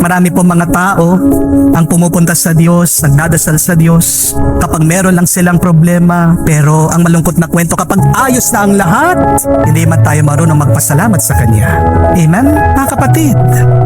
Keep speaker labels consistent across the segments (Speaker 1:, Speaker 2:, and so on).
Speaker 1: Marami po mga tao ang pumupunta sa Diyos, nagdadasal sa Diyos kapag meron lang silang problema. Pero ang malungkot na kwento, kapag ayos na ang lahat, hindi man tayo marunong magpasalamat sa Kanya. Amen? Mga kapatid,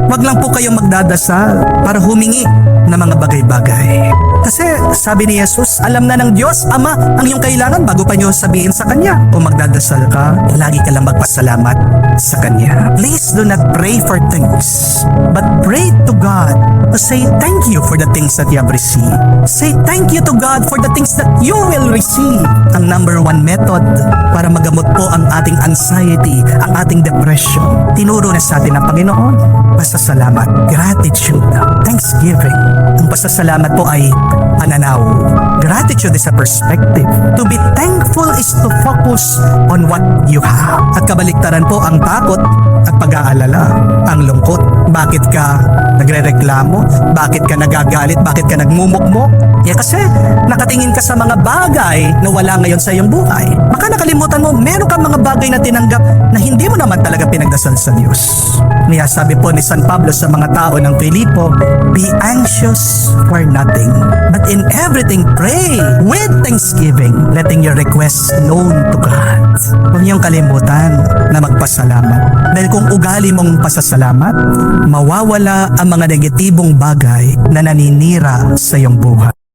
Speaker 1: wag lang po kayong magdadasal para humingi ng mga bagay-bagay. Kasi sabi ni Jesus, alam na ng Diyos Ama ang iyong kailangan bago pa niyo sabihin sa Kanya. Kung magdadasal ka, lagi ka lang magpasalamat sa Kanya. Please do not pray for things, but pray to God to say thank you for the things that you have received. Say thank you to God for the things that you will receive. Ang number one method para magamot po ang ating anxiety, ang ating depression, tinuro na sa atin ng Panginoon. Pasasalamat, gratitude, thanksgiving. Ang pasasalamat po ay pananaw. Gratitude is a perspective. To be thankful is to focus on what you have. At kabaliktaran po ang takot at pag-aalala, ang lungkot. Bakit ka nagrereklamo? Bakit ka nagagalit? Bakit ka nagmumukmok? Kasi nakatingin ka sa mga bagay na wala ngayon sa iyong buhay. Baka nakalimutan mo, meron kang mga bagay na tinanggap na hindi mo naman talaga pinagdasal sa Diyos. Kaya sabi po ni San Pablo sa mga tao ng Filipo, be anxious for nothing, but in everything pray with thanksgiving, letting your requests known to God. Huwag niyong kalimutan na magpasalamat. Dahil kung ugali mong pasasalamat, mawawala ang mga negatibong bagay na naninira sa iyong buhay.